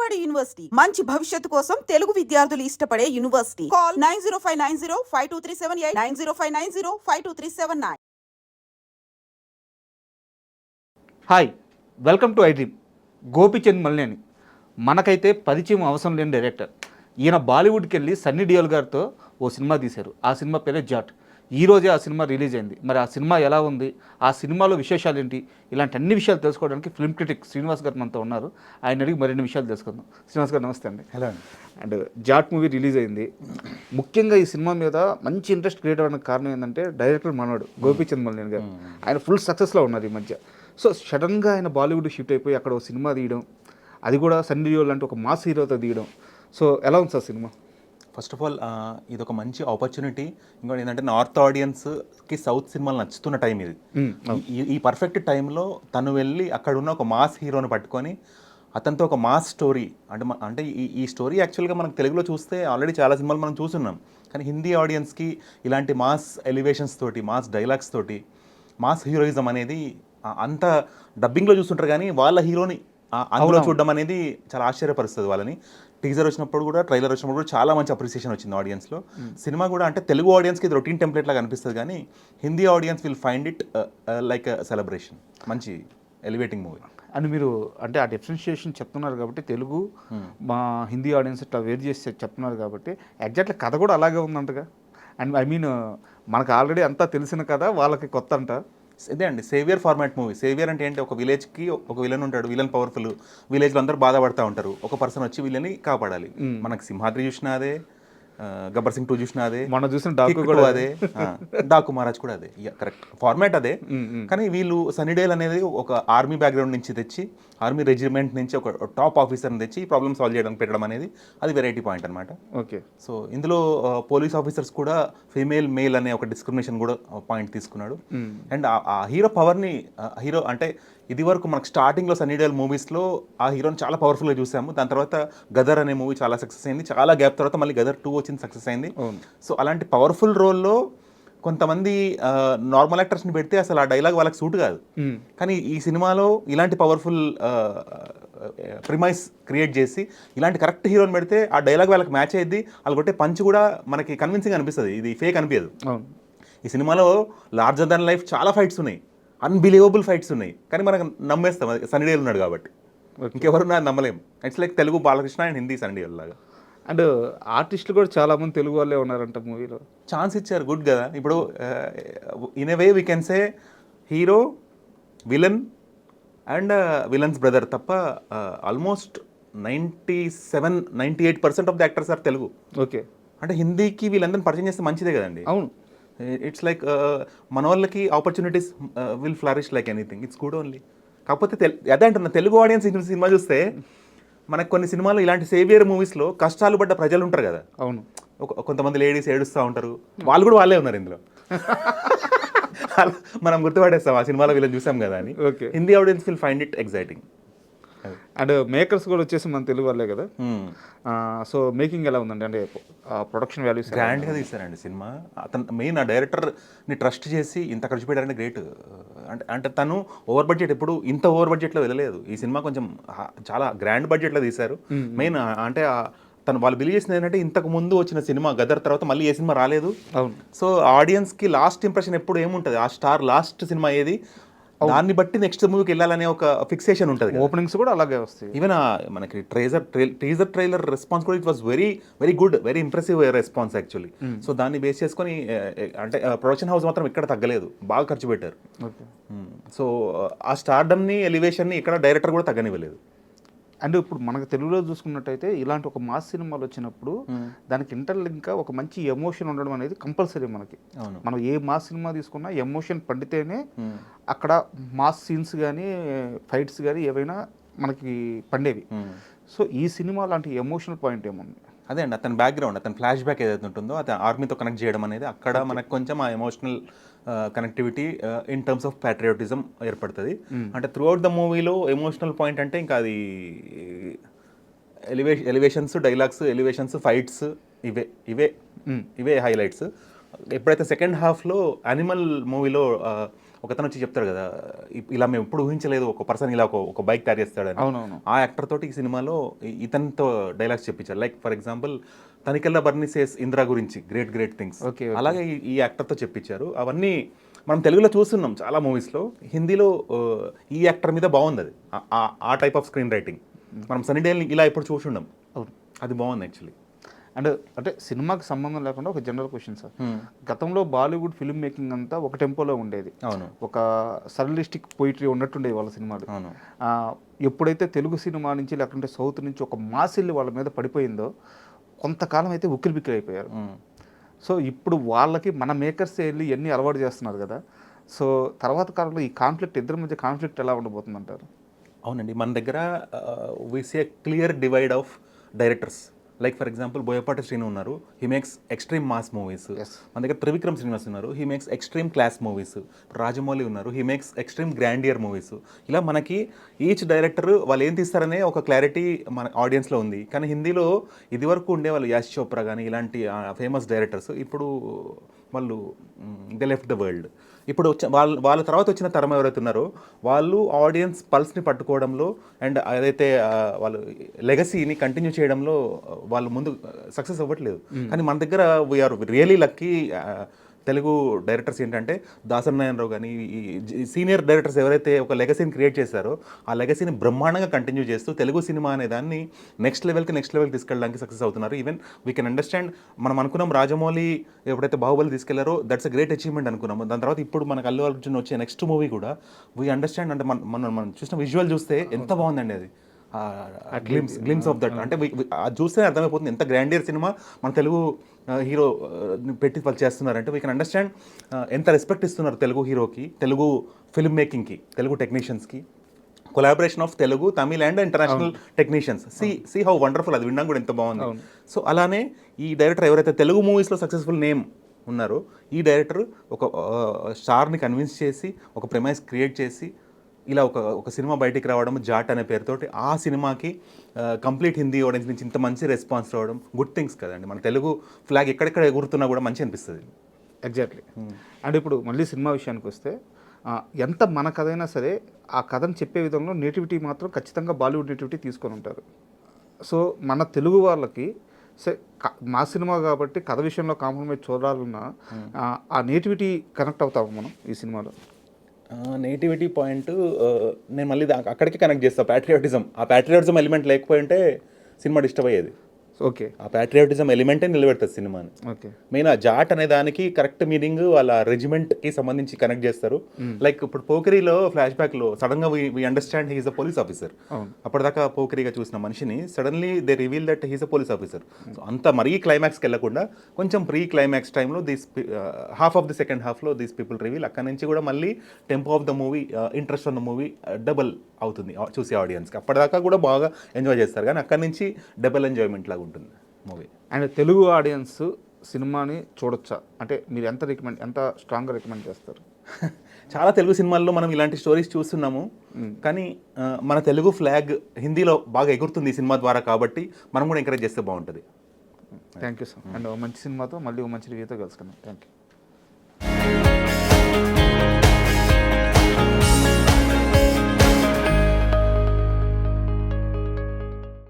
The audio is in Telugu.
విజయవాడ యూనివర్సిటీ మంచి భవిష్యత్తు కోసం తెలుగు విద్యార్థులు ఇష్టపడే university. Call 9059052378 9059052379. Hi, welcome to I dream. Gopichand Malineni మనకైతే పరిచయం అవసరం లేని డైరెక్టర్. ఈయన బాలీవుడ్కి వెళ్ళి సన్నీ డియోల్ గారితో ఓ సినిమా తీశారు. ఆ సినిమా పేరే జాట్. ఈరోజే ఆ సినిమా రిలీజ్ అయింది. మరి ఆ సినిమా ఎలా ఉంది, ఆ సినిమాలో విశేషాలు ఏంటి, ఇలాంటి అన్ని విషయాలు తెలుసుకోవడానికి ఫిల్మ్ క్రిటిక్ శ్రీనివాస్ గారు మనతో ఉన్నారు. ఆయన అడిగి మరిన్ని విషయాలు తెలుసుకుందాం. శ్రీనివాస్ గారు నమస్తే అండి. హలో అండి. అండ్ జాట్ మూవీ రిలీజ్ అయింది. ముఖ్యంగా ఈ సినిమా మీద మంచి ఇంట్రెస్ట్ క్రియేట్ అవ్వడానికి కారణం ఏంటంటే డైరెక్టర్ మనోడు గోపీచంద్ మల్లేని గారు. ఆయన ఫుల్ సక్సెస్లో ఉన్నారు ఈ మధ్య. సో సడన్గా ఆయన బాలీవుడ్ షిఫ్ట్ అయిపోయి అక్కడ ఒక సినిమా తీయడం, అది కూడా సన్నీ డియోల్ లాంటి ఒక మాస్ హీరోతో తీయడం. సో ఎలా ఉంది sir cinema? First of all ఇది ఒక మంచి ఆపర్చునిటీ. ఇంకోటి ఏంటంటే నార్త్ ఆడియన్స్కి సౌత్ సినిమాలు నచ్చుతున్న టైం ఇది. ఈ పర్ఫెక్ట్ టైంలో తను వెళ్ళి అక్కడ ఉన్న ఒక మాస్ హీరోని పట్టుకొని అతనితో ఒక మాస్ స్టోరీ అంటే ఈ స్టోరీ యాక్చువల్గా మనకు తెలుగులో చూస్తే ఆల్రెడీ చాలా సినిమాలు మనం చూస్తున్నాం. కానీ హిందీ ఆడియన్స్కి ఇలాంటి మాస్ ఎలివేషన్స్ తోటి, మాస్ డైలాగ్స్ తోటి, మాస్ హీరోయిజం అనేది అంత డబ్బింగ్లో చూస్తుంటారు కానీ వాళ్ళ హీరోని అందులో చూడడం అనేది చాలా ఆశ్చర్యపరుస్తుంది వాళ్ళని. టీజర్ వచ్చినప్పుడు కూడా, ట్రైలర్ వచ్చినప్పుడు కూడా చాలా మంచి అప్రిసియేషన్ వచ్చింది ఆడియన్స్లో. సినిమా కూడా అంటే తెలుగు ఆడియన్స్కి ఇది రొటీన్ టెంప్లెట్ లాగా అనిపిస్తుంది కానీ Hindi audience will find it like celebration. మంచి ఎలివేటింగ్ మూవీ. అండ్ మీరు అంటే ఆ డిఫరెన్షియేషన్ చెప్తున్నారు కాబట్టి తెలుగు మా హిందీ ఆడియన్స్ ఇట్లా వేరు చేసి చెప్తున్నారు కాబట్టి ఎగ్జాక్ట్లీ కథ కూడా అలాగే ఉందంటగా. అండ్ ఐ మీన్ మనకు ఆల్రెడీ అంతా తెలిసిన కథ వాళ్ళకి కొత్త అంట. ఇదే అండి సేవియర్ ఫార్మాట్ మూవీ. సేవియర్ అంటే ఏంటి, ఒక విలేజ్కి ఒక విలన్ ఉంటాడు. విలన్ పవర్ఫుల్, విలేజ్లో అందరూ బాధపడతా ఉంటారు. ఒక పర్సన్ వచ్చి విలన్ని కాపాడాలి. మనకు సింహాద్రి చూసినా అదే, గబ్బర్ సింగ్ 2 చూసినా అదే, మనం చూసిన అదే, డాకు మహారాజ్ కూడా అదే. కరెక్ట్ ఫార్మాట్ అదే. కానీ వీళ్ళు సన్నీ డియోల్ అనేది ఒక ఆర్మీ బ్యాక్గ్రౌండ్ నుంచి తెచ్చి, ఆర్మీ రెజిమెంట్ నుంచి ఒక టాప్ ఆఫీసర్ని తెచ్చి ప్రాబ్లమ్ సాల్వ్ చేయడానికి పెట్టడం అనేది అది వెరైటీ పాయింట్ అనమాట. ఓకే. సో ఇందులో పోలీస్ ఆఫీసర్స్ కూడా ఫీమేల్ మేల్ అనే ఒక డిస్క్రిమినేషన్ కూడా పాయింట్ తీసుకున్నాడు. అండ్ ఆ హీరో పవర్ని, హీరో అంటే ఇది వరకు మనకు స్టార్టింగ్లో సన్నీ డియోల్ మూవీస్లో ఆ హీరోని చాలా పవర్ఫుల్గా చూసాము. దాని తర్వాత గదర్ అనే మూవీ చాలా సక్సెస్ అయింది. చాలా గ్యాప్ తర్వాత మళ్ళీ గదర్ 2 వచ్చింది, సక్సెస్ అయింది. సో అలాంటి పవర్ఫుల్ రోల్లో కొంతమంది నార్మల్ యాక్టర్స్ని పెడితే అసలు ఆ డైలాగ్ వాళ్ళకి సూట్ కాదు. కానీ ఈ సినిమాలో ఇలాంటి పవర్ఫుల్ ప్రిమైస్ క్రియేట్ చేసి ఇలాంటి కరెక్ట్ హీరోని పెడితే ఆ డైలాగ్ వాళ్ళకి మ్యాచ్ అయ్యింది. వాళ్ళు కొట్టే పంచ్ కూడా మనకి కన్విన్సింగ్ అనిపిస్తుంది, ఇది ఫేక్ అనిపించదు. ఈ సినిమాలో లార్జర్ దాన్ లైఫ్ చాలా ఫైట్స్ ఉన్నాయి, అన్బిలీవబుల్ ఫైట్స్ ఉన్నాయి. కానీ మనకు నమ్మేస్తాం సన్నీ డియోల్ ఉన్నాడు కాబట్టి. ఇంకెవరున్నా నమ్మలేం. It's like Telugu Balakrishna and Hindi Sunny Deol లాగా. అండ్ ఆర్టిస్టులు కూడా చాలామంది తెలుగు వాళ్ళే ఉన్నారంట మూవీలో. ఛాన్స్ ఇచ్చారు, గుడ్ కదా. ఇప్పుడు in a way we can say hero, villain and villains brother తప్ప almost 97-98% of the actors are Telugu. Okay. అంటే హిందీకి వీళ్ళందరినీ పరిచయం చేస్తే మంచిదే కదండి. అవును. ఇట్స్ లైక్ మన వాళ్ళకి opportunities will flourish like anything. It's good only. కాకపోతే అదే అంటున్నా, తెలుగు ఆడియన్స్ సినిమా చూస్తే మనకు కొన్ని సినిమాలు ఇలాంటి సేవియర్ మూవీస్లో కష్టాలు పడ్డ ప్రజలు ఉంటారు కదా. అవును. కొంతమంది లేడీస్ ఏడుస్తూ ఉంటారు, వాళ్ళు కూడా వాళ్ళే ఉన్నారు ఇందులో. మనం గుర్తుపడేస్తాం ఆ సినిమాలో వీళ్ళని చూసాం కదా అని. Hindi audience will find it exciting. And makers కూడా వచ్చేసి మన తెలుగు వాళ్ళే కదా. సో మేకింగ్ ఎలా ఉందండి? అంటే ప్రొడక్షన్ వాల్యూస్ గ్రాండ్గా తీశారండి సినిమా. అతను మెయిన్ ఆ డైరెక్టర్ని ట్రస్ట్ చేసి ఇంత ఖర్చు పెట్టారంటే గ్రేట్. అంటే తను ఓవర్ బడ్జెట్ ఎప్పుడు ఇంత ఓవర్ బడ్జెట్లో వెళ్ళలేదు. ఈ సినిమా కొంచెం చాలా గ్రాండ్ బడ్జెట్లో తీశారు. మెయిన్ అంటే తను వాళ్ళు బిలీవ్ చేసింది ఏంటంటే ఇంతకు ముందు వచ్చిన సినిమా గదర్ తర్వాత మళ్ళీ ఏ సినిమా రాలేదు. సో ఆడియన్స్కి లాస్ట్ ఇంప్రెషన్ ఎప్పుడు ఏముంటుంది, ఆ స్టార్ లాస్ట్ సినిమా ఏది, దాన్ని బట్టి నెక్స్ట్ మూవీకి వెళ్ళాలనే ఒక ఫిక్సేషన్ ఉంటుంది. ఓపెనింగ్స్ కూడా అలాగే వస్తాయి. ఈవెన్ మనకి టీజర్ ట్రైలర్ రెస్పాన్స్ కూడా it was very very good, very impressive response actually. So దాన్ని బేస్ చేసుకొని అంటే ప్రొడక్షన్ హౌస్ మాత్రం ఇక్కడ తగ్గలేదు, బాగా ఖర్చు పెట్టారు. సో ఆ స్టార్డమ్ని, ఎలివేషన్ని ఇక్కడ డైరెక్టర్ కూడా తగ్గనివ్వలేదు. అండ్ ఇప్పుడు మనకు తెలుగులో చూసుకున్నట్టయితే ఇలాంటి ఒక మాస్ సినిమాలు వచ్చినప్పుడు దానికి ఇంటర్లింక్ ఒక మంచి ఎమోషన్ ఉండడం అనేది కంపల్సరీ మనకి. మనం ఏ మాస్ సినిమా తీసుకున్నా ఎమోషన్ పండితేనే అక్కడ మాస్ సీన్స్ కానీ ఫైట్స్ కానీ ఏవైనా మనకి పండేవి. సో ఈ సినిమా లాంటి ఎమోషనల్ పాయింట్ ఏముంది? అదే అండి, అతని బ్యాక్గ్రౌండ్, అతని ఫ్లాష్ బ్యాక్ ఏదైతే ఉంటుందో అతను ఆర్మీతో కనెక్ట్ చేయడం అనేది అక్కడ మనకు కొంచెం ఆ emotional connectivity in terms of patriotism ఏర్పడుతుంది. అంటే త్రూ అవుట్ ద మూవీలో ఎమోషనల్ పాయింట్ అంటే ఇంకా అది ఎలివేషన్స్, డైలాగ్స్, ఎలివేషన్స్, ఫైట్స్, ఇవే హైలైట్స్. ఎప్పుడైతే సెకండ్ హాఫ్లో యానిమల్ మూవీలో ఒకతను వచ్చి చెప్తాడు కదా, ఇలా మేము ఎప్పుడు ఊహించలేదు ఒక పర్సన్ ఇలా ఒక బైక్ తయారు చేస్తాడని. అవునవును. ఆ యాక్టర్ తోటి ఈ సినిమాలో ఇతనితో డైలాగ్స్ చెప్పించారు. Like for example Tanikella Bharani says Indira గురించి గ్రేట్ థింగ్స్, Okay. అలాగే ఈ యాక్టర్తో చెప్పించారు. అవన్నీ మనం తెలుగులో చూస్తున్నాం చాలా మూవీస్లో. హిందీలో ఈ యాక్టర్ మీద బాగుంది అది, ఆ టైప్ ఆఫ్ స్క్రీన్ రైటింగ్. మనం సన్నీ డేల్ని ఇలా ఎప్పుడు చూసుండం. అవును. అది బాగుంది యాక్చువల్లీ. అండ్ అంటే సినిమాకి సంబంధం లేకుండా ఒక జనరల్ క్వశ్చన్ సార్, గతంలో బాలీవుడ్ ఫిల్మ్ మేకింగ్ అంతా ఒక టెంపోలో ఉండేది, అవును ఒక సరలిస్టిక్ పోయిటరీ ఉన్నట్టుండేది వాళ్ళ సినిమాలు. అవును. ఎప్పుడైతే తెలుగు సినిమా నుంచి లేకుంటే సౌత్ నుంచి ఒక మాసిల్లి వాళ్ళ మీద పడిపోయిందో కొంతకాలం అయితే ఉక్కిరి బిక్కిరి అయిపోయారు. సో ఇప్పుడు వాళ్ళకి మన మేకర్స్ వెళ్ళి ఎన్ని అలవాటు చేస్తున్నారు కదా, సో తర్వాత కాలంలో ఈ కాన్ఫ్లిక్ట్, ఇద్దరి మధ్య కాన్ఫ్లిక్ట్ ఎలా ఉండబోతుంది అంటారు? అవునండి, మన దగ్గర we see clear divide of directors. Like for example Boyapati Srinu ఉన్నారు, he makes extreme mass movies. మన దగ్గర త్రివిక్రమ్ శ్రీనివాస్ ఉన్నారు, he makes extreme class movies. Rajamouli ఉన్నారు, he makes extreme grandeur movies. ఇలా మనకి ఈచ్ డైరెక్టర్ వాళ్ళు ఏం తీస్తారనే ఒక క్లారిటీ మన ఆడియన్స్లో ఉంది. కానీ హిందీలో ఇదివరకు ఉండేవాళ్ళు యాష్ చోప్రా కానీ ఇలాంటి ఫేమస్ డైరెక్టర్స్ ఇప్పుడు వాళ్ళు దే లెఫ్ట్ ద వరల్డ్. ఇప్పుడు వాళ్ళ తర్వాత వచ్చిన తరం ఎవరైతే ఉన్నారో వాళ్ళు ఆడియన్స్ పల్స్ని పట్టుకోవడంలో అండ్ ఏదైతే వాళ్ళు లెగసీని కంటిన్యూ చేయడంలో వాళ్ళు ముందు సక్సెస్ అవ్వట్లేదు. కానీ మన దగ్గర we are really lucky Telugu directors ఏంటంటే దాసరి నారాయణరావు కానీ ఈ సీనియర్ డైరెక్టర్స్ ఎవరైతే ఒక లెగసీని క్రియేట్ చేశారో ఆ లెగసీని బ్రహ్మాండంగా కంటిన్యూ చేస్తూ తెలుగు సినిమా అనే దాన్ని నెక్స్ట్ లెవెల్కి తీసుకెళ్ళడానికి సక్సెస్ అవుతున్నారు. ఈవెన్ వీ కెన్ అండర్స్టాండ్, మనం అనుకున్నాం రాజమౌళి ఎప్పుడైతే బాహుబలి తీసుకెళ్లారో దట్స్ అ గ్రేట్ అచీవ్మెంట్ అనుకున్నాము. దాని తర్వాత ఇప్పుడు మనకు అల్లు అర్జున్ వచ్చే నెక్స్ట్ మూవీ కూడా వీ అండర్స్టాండ్. అంటే మనం చూసిన విజువల్ చూస్తే ఎంత బాగుందండి అది, గ్లిమ్స్ ఆఫ్ దట్. అంటే అది చూస్తే అర్థమైపోతుంది ఎంత గ్రాండియర్ సినిమా మన తెలుగు హీరో పెట్టి వాళ్ళు చేస్తున్నారంటే వీ కెన్ అండర్స్టాండ్ ఎంత రెస్పెక్ట్ ఇస్తున్నారు తెలుగు హీరోకి, తెలుగు ఫిల్మ్ మేకింగ్కి, తెలుగు టెక్నీషియన్స్కి. Collaboration of Telugu, Tamil and international technicians. See how wonderful, అది వినడం కూడా ఎంత బాగుంది. సో అలానే ఈ డైరెక్టర్ ఎవరైతే తెలుగు మూవీస్లో సక్సెస్ఫుల్ నేమ్ ఉన్నారో ఈ డైరెక్టర్ ఒక స్టార్ని కన్విన్స్ చేసి ఒక ప్రెమైస్ క్రియేట్ చేసి ఇలా ఒక సినిమా బయటికి రావడం జాట్ అనే పేరుతోటి ఆ సినిమాకి కంప్లీట్ హిందీ ఆడియన్స్ నుంచి ఇంత మంచి రెస్పాన్స్ రావడం గుడ్ థింగ్స్ కదండి. మన తెలుగు ఫ్లాగ్ ఎక్కడెక్కడ ఎగురుతున్నా కూడా మంచి అనిపిస్తుంది. ఎగ్జాక్ట్లీ. అండ్ ఇప్పుడు మళ్ళీ సినిమా విషయానికి వస్తే ఎంత మన కథ అయినా సరే ఆ కథను చెప్పే విధంలో నేటివిటీ మాత్రం ఖచ్చితంగా బాలీవుడ్ నేటివిటీ తీసుకొని ఉంటారు. సో మన తెలుగు వాళ్ళకి మా సినిమా కాబట్టి కథ విషయంలో కాంప్రమైజ్ చూడాలన్నా ఆ నేటివిటీ కనెక్ట్ అవుతాము మనం ఈ సినిమాలో. నేటివిటీ పాయింట్ నేను మళ్ళీ అక్కడికి కనెక్ట్ చేస్తాను, ప్యాట్రియాటిజం. ఆ ప్యాట్రియాటిజం ఎలిమెంట్ లేకపోయింటే సినిమా డిస్టర్బ్ అయ్యేది. ఓకే, ఆ ప్యాట్రియాటిజం ఎలిమెంటే నిలబెడుతుంది సినిమాని. ఓకే, మెయిన్ ఆ జాట్ అనే దానికి కరెక్ట్ మీనింగ్ వాళ్ళ రెజిమెంట్కి సంబంధించి కనెక్ట్ చేస్తారు. లైక్ ఇప్పుడు పోకరీలో ఫ్లాష్ బ్యాక్లో సడన్గా we understand he is a police officer. అప్పటిదాకా పోకరీగా చూసిన మనిషిని suddenly they reveal that he is a police officer. So అంత మరీ క్లైమాక్స్కి వెళ్ళకుండా కొంచెం ప్రీ క్లైమాక్స్ టైంలో హాఫ్ ఆఫ్ ది సెకండ్ హాఫ్లో దీస్ పీపుల్ రివీల్. అక్కడ నుంచి కూడా మళ్ళీ tempo of the movie, interest on the movie double అవుతుంది చూసే ఆడియన్స్కి. అప్పటిదాకా కూడా బాగా ఎంజాయ్ చేస్తారు, కానీ అక్కడి నుంచి డబుల్ ఎంజాయ్మెంట్ లాగా ఉంటుంది మూవీ. అండ్ తెలుగు ఆడియన్స్ సినిమాని చూడొచ్చా అంటే మీరు ఎంత స్ట్రాంగ్గా రికమెండ్ చేస్తారు? చాలా తెలుగు సినిమాల్లో మనం ఇలాంటి స్టోరీస్ చూస్తున్నాము, కానీ మన తెలుగు ఫ్లాగ్ హిందీలో బాగా ఎగురుతుంది ఈ సినిమా ద్వారా, కాబట్టి మనం కూడా ఎంకరేజ్ చేస్తే బాగుంటుంది. Thank you sir. అండ్ మంచి సినిమాతో మళ్ళీ మంచి రివ్యూతో కలుసుకుందాం. Thank you.